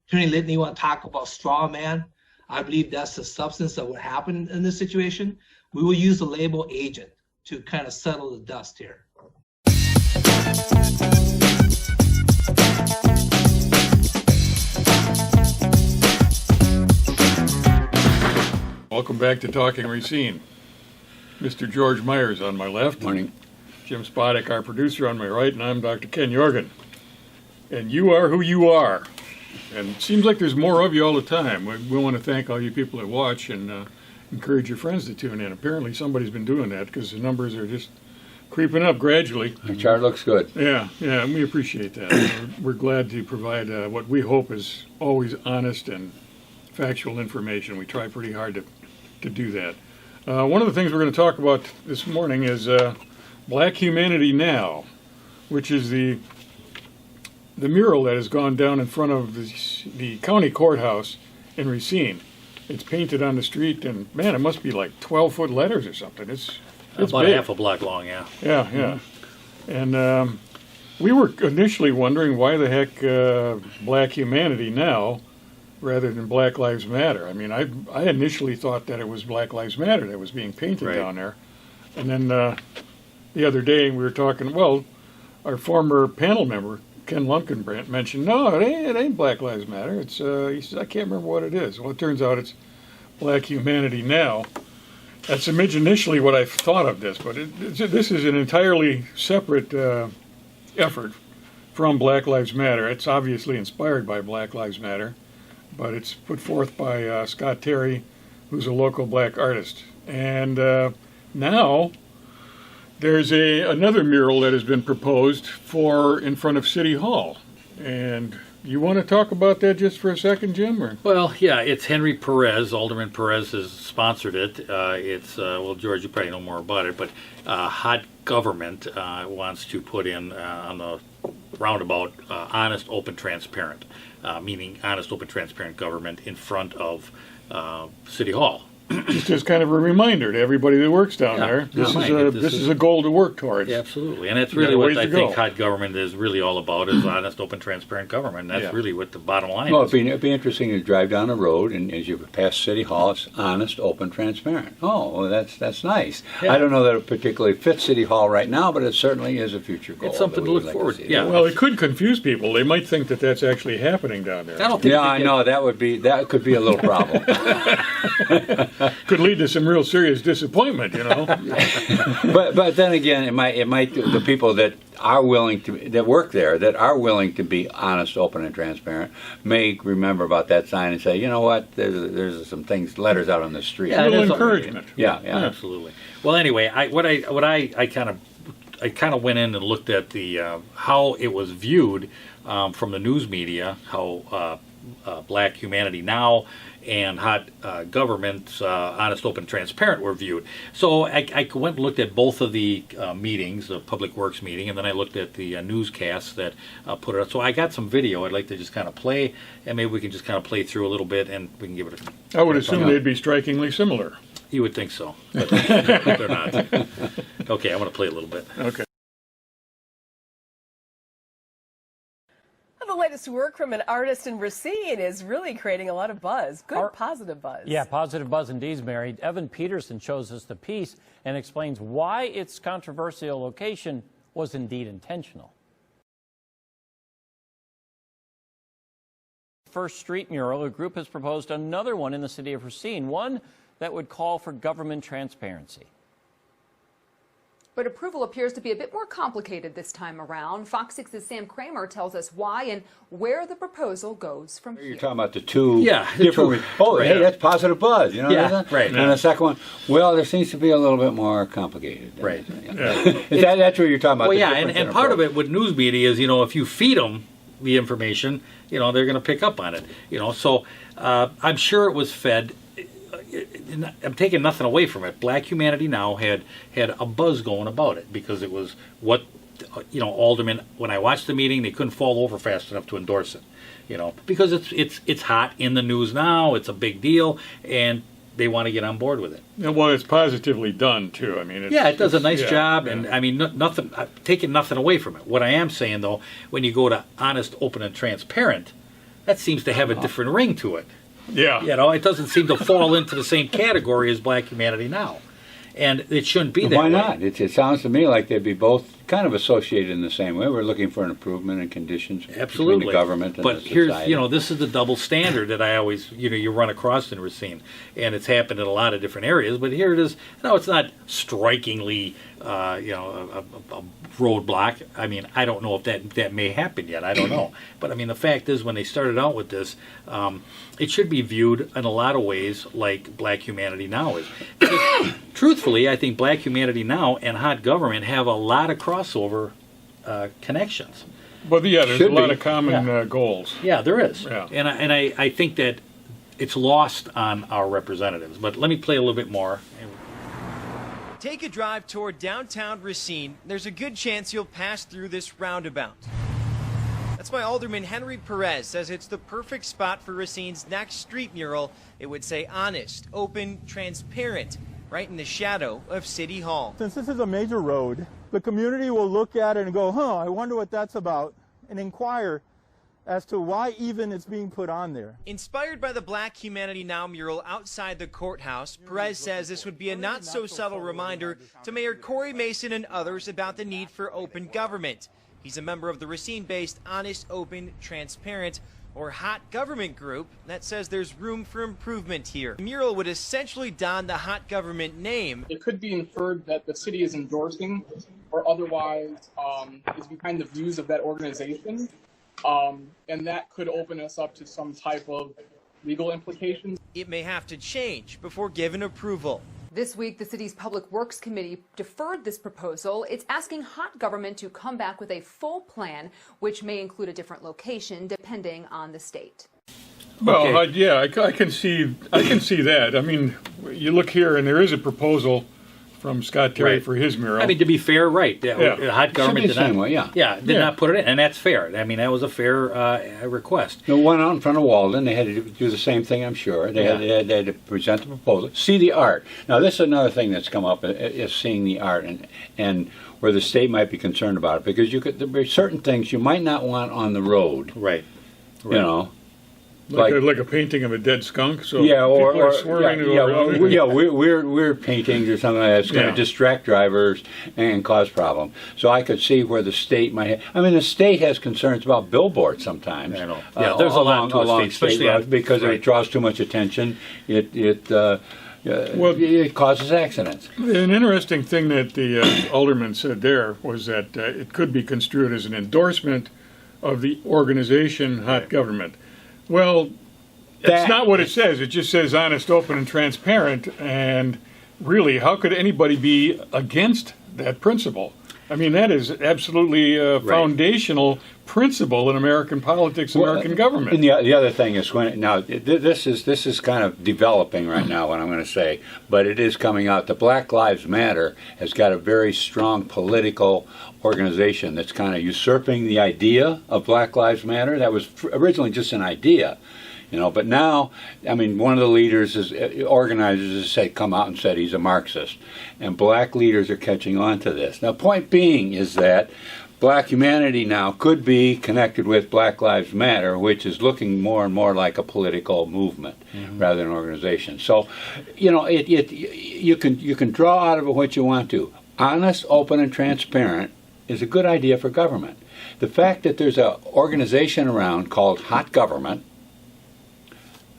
Attorney Litton, you want to talk about straw man? I believe that's the substance of what happened in this situation. We will use the label agent to kind of settle the dust here. Welcome back to Talking Racine. Mr. George Myers on my left. Morning. Jim Spodek, our producer, on my right, and I'm Dr. Ken Jorgen. And you are who you are. And it seems like there's more of you all the time. We want to thank all you people that watch and encourage your friends to tune in. Apparently somebody's been doing that because the numbers are just creeping up gradually. The chart looks good. Yeah, and we appreciate that. We're glad to provide what we hope is always honest and factual information. We try pretty hard to do that. One of the things we're going to talk about this morning is Black Humanity Now, which is the mural that has gone down in front of the county courthouse in Racine. It's painted on the street, and man, it must be like 12-foot letters or something. It's about big. half a block long, yeah. Yeah. And we were initially wondering why the heck Black Humanity Now rather than Black Lives Matter. I mean, I initially thought that it was Black Lives Matter that was being painted down there. And then the other day we were talking, well, our former panel member, Ken Lumpkin mentioned, no, it ain't Black Lives Matter. It's he says, I can't remember what it is. Well, it turns out it's Black Humanity Now. That's initially what I thought of this, but this is an entirely separate effort from Black Lives Matter. It's obviously inspired by Black Lives Matter, but it's put forth by Scott Terry, who's a local black artist. And now there's another mural that has been proposed for in front of City Hall. And you want to talk about that just for a second, Jim? Or? Well, yeah, it's Henry Perez. Alderman Perez has sponsored it. Well, George, you probably know more about it, but Hot Government wants to put in on the roundabout honest, open, transparent, meaning honest, open, transparent government in front of City Hall. Just as kind of a reminder to everybody that works down there, this is a goal to work towards. Yeah, absolutely, and that's really what I think hot government is really all about, is honest, open, transparent government. And that's really what the bottom line is. It'd be interesting to drive down the road, and as you pass City Hall, it's honest, open, transparent. Oh, well, that's nice. Yeah. I don't know that it particularly fits City Hall right now, but it certainly is a future goal. It's something to look forward to. Yeah. Well, it could confuse people. They might think that that's actually happening down there. I know that could be a little problem. Could lead to some real serious disappointment, you know. but then again, it might the people that are willing that work there, that are willing to be honest, open, and transparent, may remember about that sign and say, you know what, there's some letters out on the street. Yeah, a little encouragement. Yeah, absolutely. Well, anyway, I kind of went in and looked at the how it was viewed from the news media, how Black Humanity Now and Hot Government's Honest, Open, Transparent were viewed. So I went and looked at both of the meetings, the Public Works meeting, and then I looked at the newscasts that put it up. So I got some video I'd like to just kind of play, and maybe we can just kind of play through a little bit, and we can give it a... I would assume they'd be strikingly similar. You would think so, but they're not. Okay, I want to play a little bit. Okay. The latest work from an artist in Racine is really creating a lot of buzz. Good, positive buzz. Yeah, positive buzz indeed, Mary. Evan Peterson shows us the piece and explains why its controversial location was indeed intentional. First Street mural, a group has proposed another one in the city of Racine, one that would call for government transparency. But approval appears to be a bit more complicated this time around. Fox 6's Sam Kramer tells us why and where the proposal goes from here. You're talking about the two different... hey, that's positive buzz, you know? Yeah, right. And the second one, well, there seems to be a little bit more complicated. Right. That's what you're talking about. Well, yeah, and part of it with news media is, if you feed them the information, they're going to pick up on it. So I'm sure it was fed... I'm taking nothing away from it. Black Humanity Now had a buzz going about it because it was what, aldermen, when I watched the meeting, they couldn't fall over fast enough to endorse it, because it's hot in the news now, it's a big deal, and they want to get on board with it. Yeah, well, it's positively done, too. I mean, it does a nice job, and I mean, nothing. I'm taking nothing away from it. What I am saying, though, when you go to honest, open, and transparent, that seems to have a different ring to it. Yeah. You know, it doesn't seem to fall into the same category as Black Humanity Now. And it shouldn't be that Why way. not? It sounds to me like they'd be both kind of associated in the same way. We're looking for an improvement in conditions Absolutely. between the government and but the here's, society. you know, this is the double standard that I always, you know, you run across in Racine, and it's happened in a lot of different areas. But here it is. No, it's not strikingly, you know, a roadblock. I mean, I don't know if that may happen yet. I don't know. But I mean, the fact is, when they started out with this, it should be viewed in a lot of ways like Black Humanity Now is. Because, truthfully, I think Black Humanity Now and Hot Government have a lot of crossover connections. But yeah, there's Should a lot be. of common goals. Yeah, there is. Yeah. And I think that it's lost on our representatives. But let me play a little bit more. Take a drive toward downtown Racine. There's a good chance you'll pass through this roundabout. That's why Alderman Henry Perez says it's the perfect spot for Racine's next street mural. It would say honest, open, transparent, right in the shadow of City Hall. Since this is a major road, the community will look at it and go, I wonder what that's about, and inquire as to why even it's being put on there. Inspired by the Black Humanity Now mural outside the courthouse, Perez says this would be a not-so-subtle reminder to Mayor Corey Mason and others about the need for open government. He's a member of the Racine-based Honest, Open, Transparent, or Hot Government group that says there's room for improvement here. The mural would essentially don the Hot Government name. It could be inferred that the city is endorsing or otherwise is behind the views of that organization. And that could open us up to some type of legal implications. It may have to change before given approval. This week, the city's Public Works Committee deferred this proposal. It's asking Hot Government to come back with a full plan, which may include a different location depending on the state. Well, Okay. yeah, I can see that. I mean, you look here, and there is a proposal from Scott Terry Right. for his mural. I mean, to be fair, right. Yeah. Hot Government the did not, same way, yeah. did not put it in, and that's fair. I mean, that was a fair request. The one out in front of Walden, they had to do the same thing, I'm sure. They had to present the proposal, see the art. Now, this is another thing that's come up, is seeing the art, and where the state might be concerned about it, because there are certain things you might not want on the road, Right. you know. like a painting of a dead skunk. So Yeah, people or are swerving weird paintings or something like that. It's going to Yeah. distract drivers and cause problems. So I could see where the state might have. I mean, the state has concerns about billboards sometimes. I know. Yeah, there's a lot to a along state, especially roads on- because right. it draws too much attention. It causes accidents. An interesting thing that the alderman said there was that it could be construed as an endorsement of the organization Hot Government. Well, that's not what it says. It just says honest, open, and transparent. And really, how could anybody be against that principle? I mean, that is absolutely a foundational principle in American politics, American government. And the other thing is this is kind of developing right now, what I'm going to say, but it is coming out. The Black Lives Matter has got a very strong political organization that's kind of usurping the idea of Black Lives Matter. That was originally just an idea. You know, but now, I mean, one of the leaders, organizers, has come out and said he's a Marxist, and black leaders are catching on to this. Now, point being is that Black Humanity Now could be connected with Black Lives Matter, which is looking more and more like a political movement rather than an organization. So, you know, you can draw out of it what you want to. Honest, open, and transparent is a good idea for government. The fact that there's an organization around called Hot Government.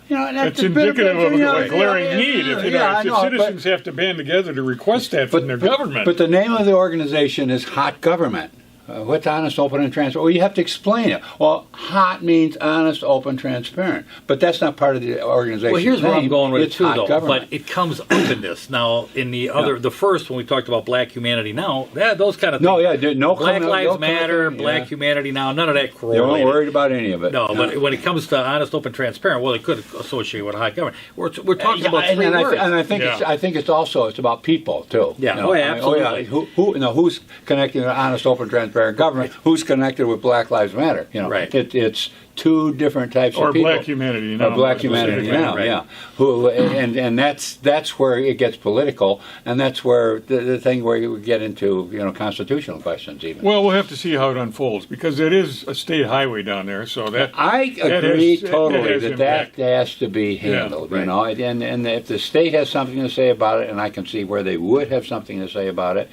You know, It's indicative of a glaring need. If citizens have to band together to request that from their government. But the name of the organization is Hot Government. What's honest, open, and transparent? Well, you have to explain it. Well, hot means honest, open, transparent. But that's not part of the organization's Well, here's where I'm name. going with it It's too, Hot though. Government. But it comes up in this now. In the other, the first when we talked about Black Humanity Now, those kind of things. No, yeah, no Black Lives no Matter, coming, Black Humanity Now, none of that They correlated. weren't worried about any of it. No, but when it comes to honest, open, transparent, well, it could associate with hot government. We're talking about three words. I think it's about people too. Yeah. You know, Oh, yeah, absolutely. who's connecting to honest, open, transparent? transparent government who's connected with Black Lives Matter. You know, Right. It's two different types Or of people. Black Humanity Now. Or Black Humanity Now, right. yeah. Who and that's where it gets political, and that's where the thing where you get into constitutional questions even. Well, we'll have to see how it unfolds because it is a state highway down there, so that I that agree has- totally has that impact. has to be handled, you know, and if the state has something to say about it, and I can see where they would have something to say about it,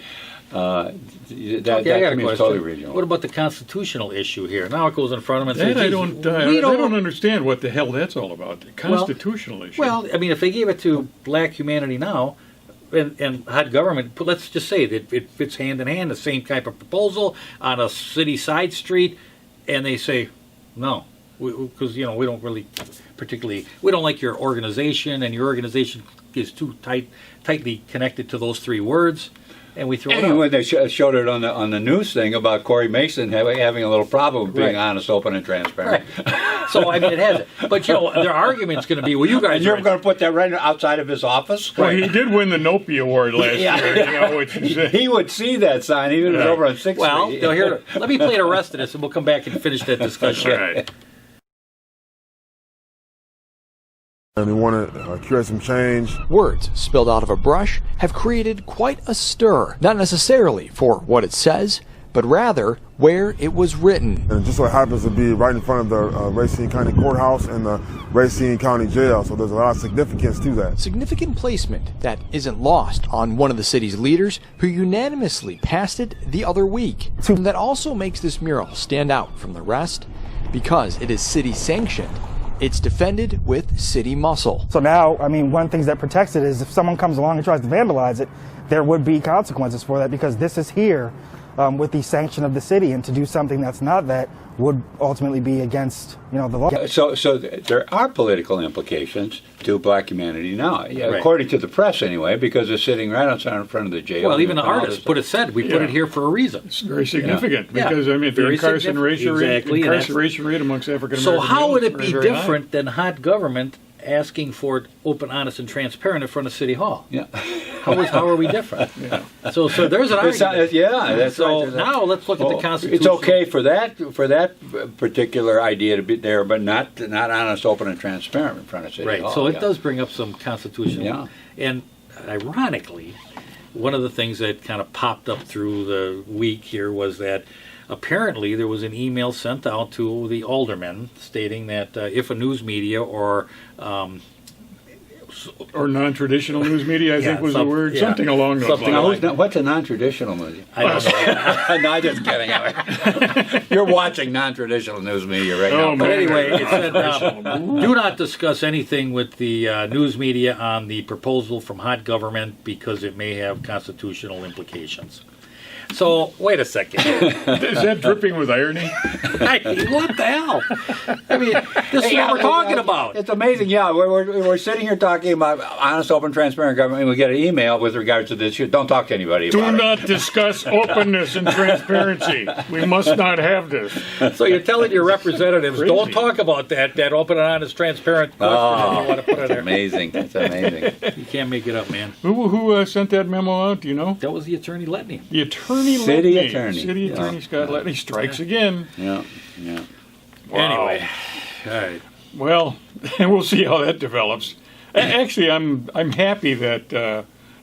that Okay, I got to a me is question. totally regional. What about the constitutional issue here? Now it goes in front of them and That says, I "Geez, don't, we I don't understand what the hell that's all about. The constitutional issue. Well, I mean, if they gave it to Black Humanity Now and hot government, but let's just say that it fits hand in hand, the same type of proposal on a city side street, and they say, no, because, we don't really particularly, we don't like your organization, and your organization is too tightly connected to those three words. And we throw it And out. when they showed it on the news thing about Corey Mason having a little problem with being Right. honest, open, and transparent. Right. So, I mean, it has it. But, their argument's going to be, well, you guys And you're are- going to put that right outside of his office? Well, he did win the Nopi Award last Yeah. year, which is He would see that sign even if it was over on 6th Well, Street. here, let me play the rest of this, and we'll come back and finish that discussion. right. And they want to create some change. Words spilled out of a brush have created quite a stir, not necessarily for what it says, but rather where it was written. And it just so happens to be right in front of the Racine County Courthouse and the Racine County Jail, so there's a lot of significance to that. Significant placement that isn't lost on one of the city's leaders who unanimously passed it the other week. And that also makes this mural stand out from the rest because it is city sanctioned. It's defended with city muscle. So now, I mean, one of the things that protects it is if someone comes along and tries to vandalize it, there would be consequences for that because this is here with the sanction of the city, and to do something that's not that would ultimately be against, the law. So there are political implications to Black Humanity Now, Right. according to the press anyway, because it's sitting right outside in front of the jail. Well, even the and all artist this put it said, we put it here for a reason. It's very significant Yeah. because, I mean, the Very incarceration rate, exactly, and that's- incarceration rate amongst African So American how would it males be is very different than hot government asking for it open, honest, and transparent in front of City Hall? Yeah. How are we different? Yeah. So there's an It's argument. that's So right. now let's look at the Well, Constitution. It's okay for that particular idea to be there, but not honest, open, and transparent in front of City Right. Hall. So it yeah. does bring up some constitutional. Yeah. And ironically, one of the things that kind of popped up through the week here was that apparently there was an email sent out to the aldermen stating that if a news media or non-traditional news media, I think was the word, yeah. something along those Something lines. What's a non-traditional movie? I don't know. No, I'm just kidding. You're watching non-traditional news media right Oh, now. But man. anyway, it said, do not discuss anything with the news media on the proposal from hot government because it may have constitutional implications. So, wait a second. Is that dripping with irony? What the hell? I mean, this is what we're talking about. It's amazing. Yeah, we're sitting here talking about honest, open, transparent government, and we get an email with regards to this. Don't talk to anybody Do about it. not discuss openness and transparency. We must not have this. So you're telling your representatives, Crazy. don't talk about that open and honest, transparent question. Oh, You want to put it it's there. amazing. It's amazing. You can't make it up, man. Who sent that memo out? Do you know? That was the attorney Letney. The attorney City Letney. attorney. City Yeah. attorney Scott Letney strikes again. Yeah, yeah. Wow. Anyway, all right. Well, we'll see how that develops. Actually, I'm happy that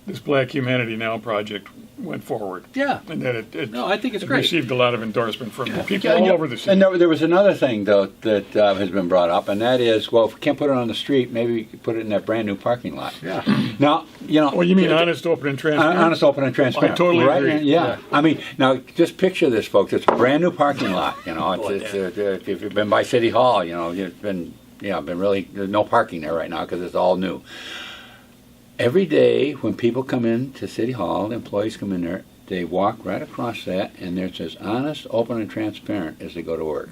this Black Humanity Now project went forward. Yeah. And that it No, I think it's it great. received a lot of endorsement from people Yeah, all over the city. And there was another thing, though, that has been brought up, and that is, well, if we can't put it on the street, maybe we could put it in that brand new parking lot. Yeah. Now, Well, you mean honest, open, and transparent? Honest, open, and transparent. I totally right? agree. Yeah. I mean, now just picture this, folks. It's a brand new parking lot. If you've been by City Hall, you've been really there's no parking there right now because it's all new. Every day when people come in to City Hall, employees come in there, they walk right across that, and there it says honest, open, and transparent as they go to work.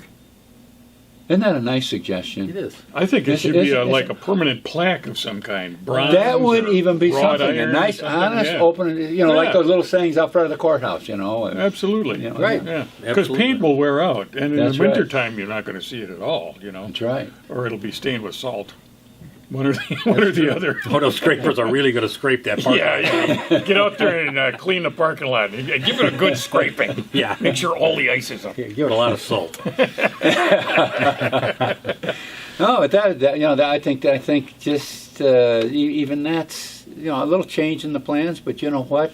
Isn't that a nice suggestion? It is. I think it Is- should is- be is- like a permanent plaque of some kind. Bronze That would or even be wrought something. A iron, nice, something, honest, yeah. open, like Yeah. those little sayings out front of the courthouse, Absolutely. Right. Yeah. Because Absolutely. paint will wear out, and in That's the right. wintertime you're not going to see it at all, That's right. or it'll be stained with salt. One or the other. Oh, those scrapers are really going to scrape that parking lot. Yeah. Get out there and clean the parking lot. Give it a good scraping. Yeah. Make sure all the ice is up. Give it a lot of salt. No, but I think just even that's a little change in the plans, but you know what?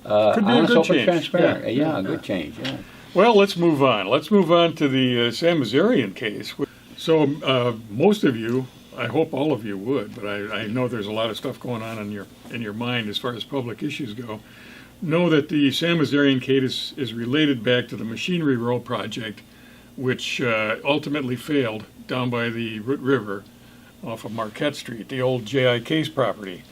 Could be a honest, good open, change. transparent. Yeah, a good change. Yeah. Well, let's move on. Let's move on to the San Mazarian case. So most of you, I hope all of you would, but I know there's a lot of stuff going on in your mind as far as public issues go. Know that the San Mazarian case is related back to the Machinery Row project, which ultimately failed down by the Root River off of Marquette Street, the old J.I. Case property.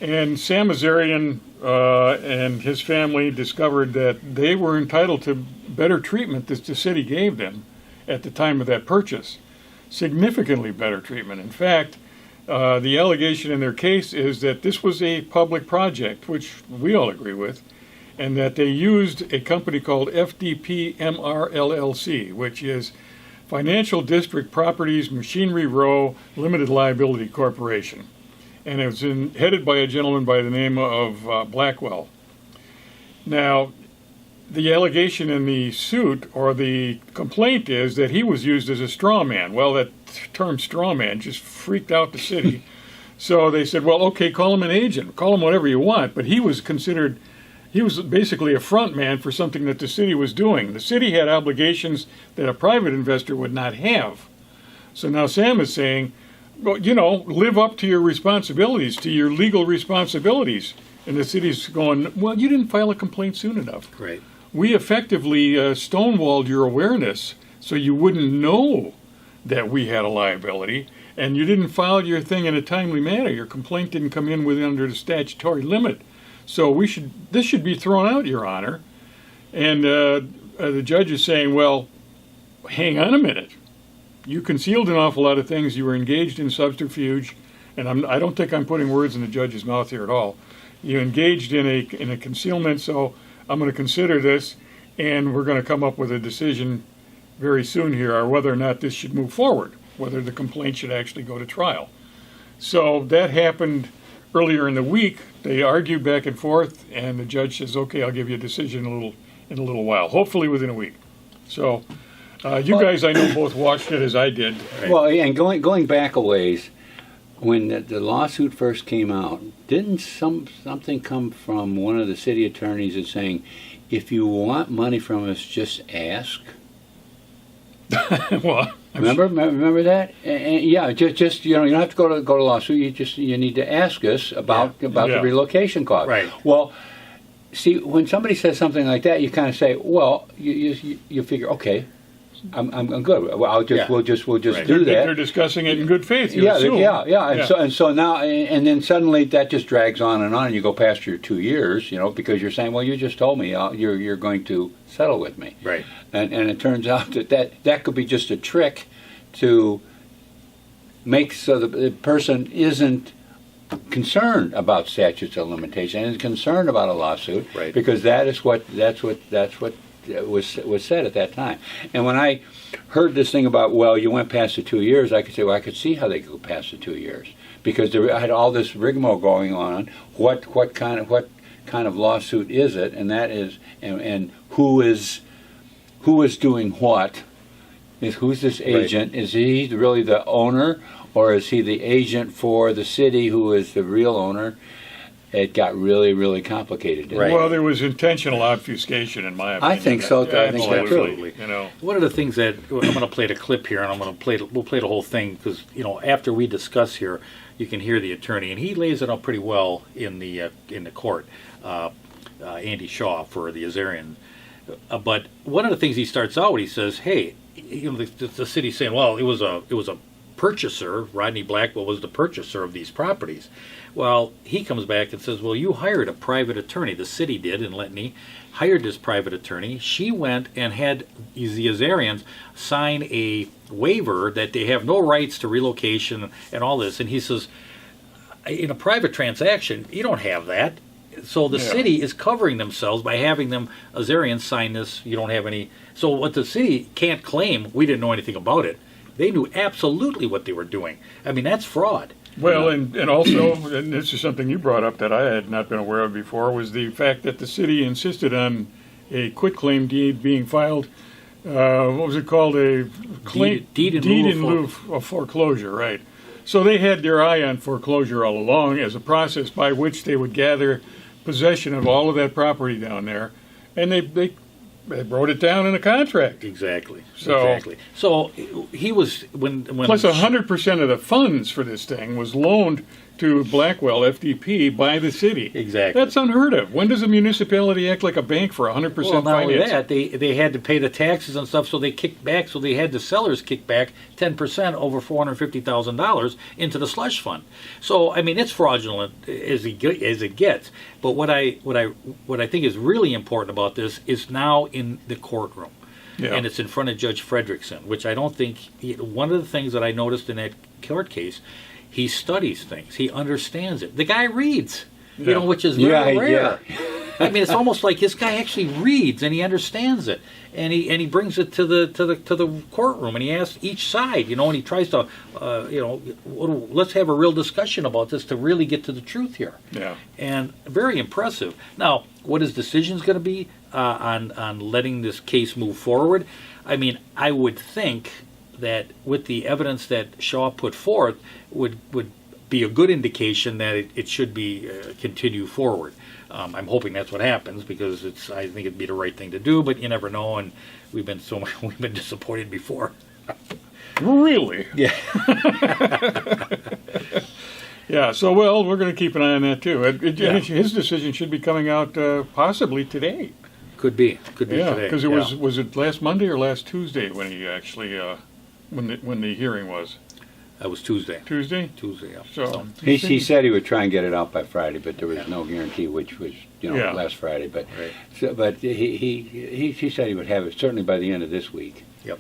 And Sam Mazarian and his family discovered that they were entitled to better treatment that the city gave them at the time of that purchase. Significantly better treatment. In fact, the allegation in their case is that this was a public project, which we all agree with, and that they used a company called FDP MR LLC, which is Financial District Properties Machinery Row Limited Liability Corporation. And it was headed by a gentleman by the name of Blackwell. Now, the allegation in the suit or the complaint is that he was used as a straw man. Well, that term straw man just freaked out the city. So they said, well, okay, call him an agent, call him whatever you want, but he was basically a front man for something that the city was doing. The city had obligations that a private investor would not have. So now Sam is saying, well, live up to your responsibilities, to your legal responsibilities. And the city's going, well, you didn't file a complaint soon enough. Great. We effectively stonewalled your awareness so you wouldn't know that we had a liability, and you didn't file your thing in a timely manner. Your complaint didn't come in under the statutory limit. So this should be thrown out, Your Honor. And the judge is saying, well, hang on a minute. You concealed an awful lot of things. You were engaged in subterfuge, and I don't think I'm putting words in the judge's mouth here at all. You engaged in a concealment, so I'm going to consider this, and we're going to come up with a decision very soon here on whether or not this should move forward, whether the complaint should actually go to trial. So that happened earlier in the week. They argued back and forth, and the judge says, okay, I'll give you a decision in a little while, hopefully within a week. So you guys, I know, both watched it as I did. Well, and going back a ways, when the lawsuit first came out, didn't something come from one of the city attorneys that's saying, if you want money from us, just ask? Well, remember that? And yeah, just you don't have to go to lawsuit. You need to ask us about the relocation cost. Right. Well, see, when somebody says something like that, you kind of say, well, you figure, okay, I'm good. Well, we'll just do that. They're discussing it in good faith. Yeah. And so now, and then suddenly that just drags on, and you go past your 2 years, because you're saying, well, you just told me you're going to settle with me. Right. And it turns out that could be just a trick to make so the person isn't concerned about statutes of limitation and concerned about a lawsuit, right? Because that's what was said at that time. And when I heard this thing about, well, you went past the 2 years, I could say, well, I could see how they go past the 2 years, because I had all this rigmarole going on. What kind of lawsuit is it? And that is, and who is doing what? Who's this agent? Right. Is he really the owner, or is he the agent for the city who is the real owner? It got really, really complicated. Right. Well, there was intentional obfuscation, in my opinion. I think so. I think that's absolutely. One of the things that I'm going to play the clip here, and we'll play the whole thing, because after we discuss here, you can hear the attorney, and he lays it out pretty well in the court. Andy Shaw for the Azarian. But one of the things he starts out with, he says, "Hey, the city's saying, well, it was a purchaser. Rodney Blackwell was the purchaser of these properties." Well, he comes back and says, well, you hired a private attorney. The city did in Litany, hired this private attorney. She went and had the Azarians sign a waiver that they have no rights to relocation and all this. And he says, in a private transaction, you don't have that. So the city is covering themselves by having them Azarians sign this. You don't have any. So what the city can't claim, we didn't know anything about it. They knew absolutely what they were doing. I mean, that's fraud. Well, and also, and this is something you brought up that I had not been aware of before, was the fact that the city insisted on a quitclaim deed being filed. What was it called? A Deed in lieu of foreclosure, right? So they had their eye on foreclosure all along as a process by which they would gather possession of all of that property down there, and they wrote it down in a contract. Exactly. So, exactly. So he was when plus 100% of the funds for this thing was loaned to Blackwell FDP by the city. Exactly. That's unheard of. When does a municipality act like a bank for 100% Well, not only financing? that, they had to pay the taxes and stuff, so they kicked back. So they had the sellers kick back 10% over $450,000 into the slush fund. So I mean, it's fraudulent as it gets. But what I think is really important about this is now in the courtroom. Yeah. And it's in front of Judge Fredrickson, which I don't think one of the things that I noticed in that court case, he studies things, he understands it. The guy reads, you know, which is very rare. I mean, it's almost like this guy actually reads and he understands it, and he brings it to the courtroom, and he asks each side, you know, and he tries to, let's have a real discussion about this to really get to the truth here. Yeah. And very impressive. Now, what his decision's going to be on letting this case move forward? I mean, I would think that with the evidence that Shaw put forth would be a good indication that it should be continue forward. I'm hoping that's what happens, because I think it'd be the right thing to do, but you never know, and we've been disappointed before. Really? Yeah. Yeah. So we're going to keep an eye on that too. His decision should be coming out possibly today. Could be today. Yeah, because it was it last Monday or last Tuesday when he actually when the hearing was. That was Tuesday. Tuesday, yeah. So he said he would try and get it out by Friday, but there was no guarantee, which was last Friday. But he said he would have it certainly by the end of this week. Yep.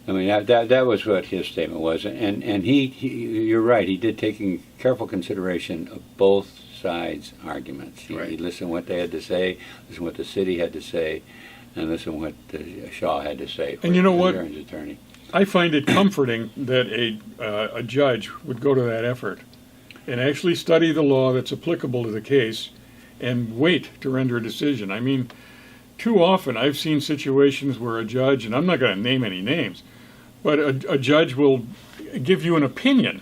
I mean that was what his statement was, and he you're right. He did take in careful consideration of both sides' arguments. He listened to what they had to say, listened to what the city had to say, and listened to what Shaw had to say. And you know what? Attorney. I find it comforting that a judge would go to that effort and actually study the law that's applicable to the case and wait to render a decision. I mean, too often I've seen situations where a judge, and I'm not going to name any names, but a judge will give you an opinion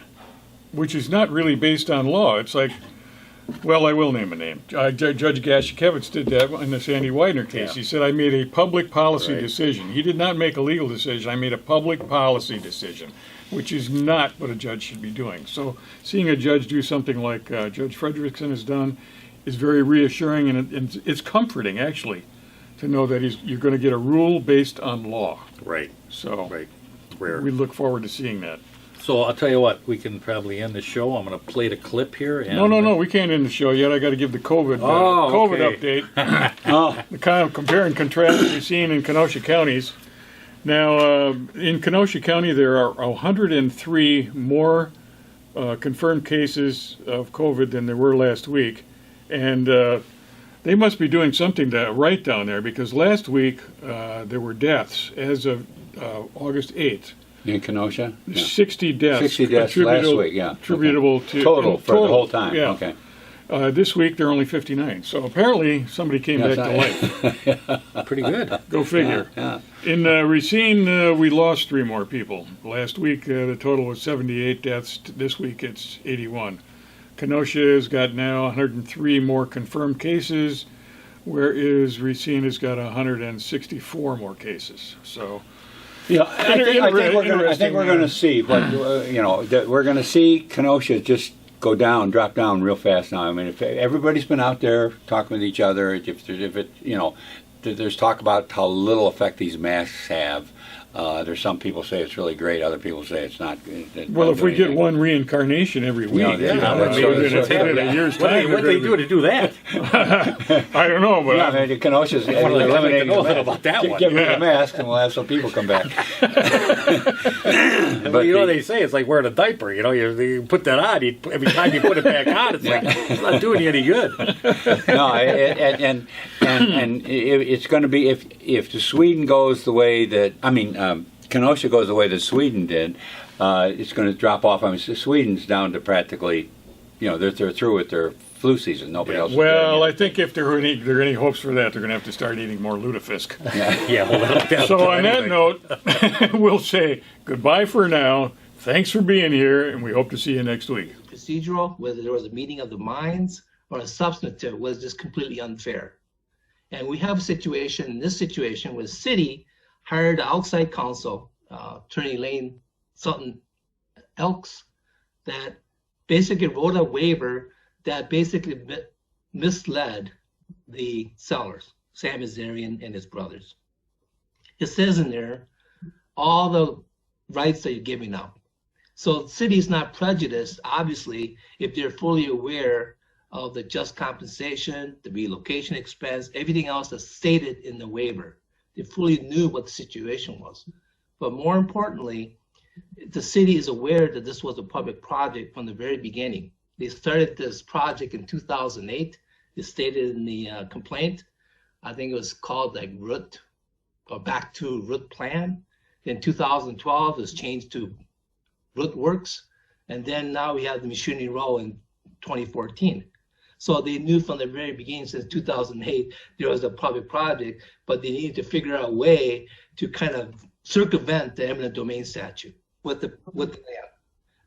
which is not really based on law. It's like, well, I will name a name. Judge Gashikevich did that in the Sandy Widener case. He said, I made a public policy decision. He did not make a legal decision. I made a public policy decision, which is not what a judge should be doing. So seeing a judge do something like Judge Fredrickson has done is very reassuring, and it's comforting, actually, to know that you're going to get a rule based on law. Right. So Rare. We look forward to seeing that. So I'll tell you what, we can probably end the show. I'm going to play the clip here. And No, we can't end the show yet. I got to give the COVID update. The kind of compare and contrast we've seen in Kenosha counties. Now, in Kenosha County, there are 103 more confirmed cases of COVID than there were last week, and they must be doing something right down there, because last week there were deaths as of August 8th. In Kenosha? 60 deaths. 60 deaths last week, yeah. Attributable to... Total for the whole time, yeah. Okay. This week, there are only 59. So apparently, somebody came back to life. Pretty good. Go figure. Yeah. In Racine, we lost 3 more people. Last week, the total was 78 deaths. This week, it's 81. Kenosha has got now 103 more confirmed cases, whereas Racine has got 164 more cases. So... Yeah, I think we're going to see what we're going to see Kenosha just drop down real fast now. I mean, if everybody's been out there talking with each other, there's talk about how little effect these masks have. There's some people say it's really great. Other people say it's not. Well, if we get one reincarnation every week, What do they do to do that? I don't know, but I mean, Kenosha's eliminating about that one. Get rid of the mask, and we'll have some people come back. But they say it's like wearing a diaper. You put that on. Every time you put it back on, it's like it's not doing you any good. No, and it's going to be if Sweden goes the way that Kenosha goes the way that Sweden did, it's going to drop off. I mean, Sweden's down to practically, they're through with their flu season. Nobody else. Well, I think if there are any hopes for that, they're going to have to start eating more lutefisk. So on that note, we'll say goodbye for now. Thanks for being here, and we hope to see you next week. Procedural, whether there was a meeting of the minds or a substantive, was just completely unfair. And we have a situation, in this situation, where the city hired outside counsel, Attorney Lane Sutton Elks, that basically wrote a waiver that basically misled the sellers, Sam Azarian and his brothers. It says in there, all the rights that you're giving up. So the city is not prejudiced, obviously, if they're fully aware of the just compensation, the relocation expense, everything else that's stated in the waiver. They fully knew what the situation was. But more importantly, the city is aware that this was a public project from the very beginning. They started this project in 2008. It's stated in the complaint. I think it was called like ROOT, or Back to ROOT Plan. In 2012, it was changed to ROOT Works. And then now we have the Machinery Row in 2014. So they knew from the very beginning, since 2008, there was a public project, but they needed to figure out a way to kind of circumvent the eminent domain statute with the land.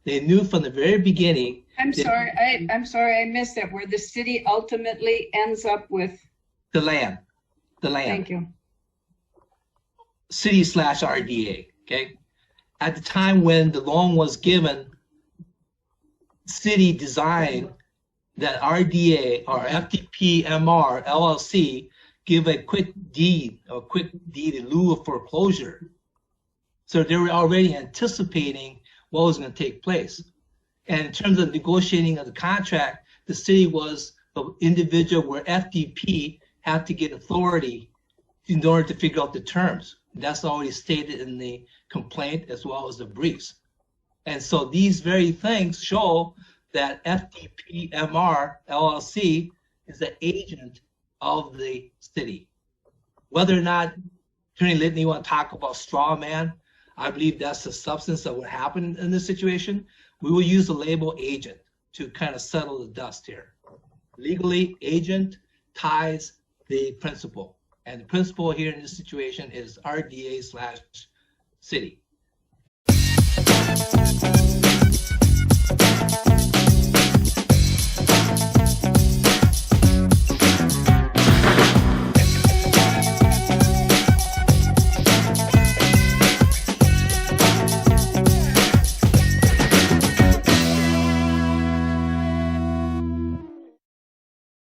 They knew from the very beginning. I'm sorry, I missed that, where the city ultimately ends up with the land. Thank you. City/RDA, okay? At the time when the loan was given, city designed that RDA or FTP-MR LLC give a quick deed in lieu of foreclosure. So they were already anticipating what was going to take place. And in terms of negotiating of the contract, the city was the individual where FDP had to get authority in order to figure out the terms. That's already stated in the complaint as well as the briefs. And so these very things show that FTP-MR LLC is the agent of the city. Whether or not Attorney Litton, you want to talk about straw man, I believe that's the substance of what happened in this situation. We will use the label agent to kind of settle the dust here. Legally, agent ties the principal. And the principal here in this situation is RDA/city.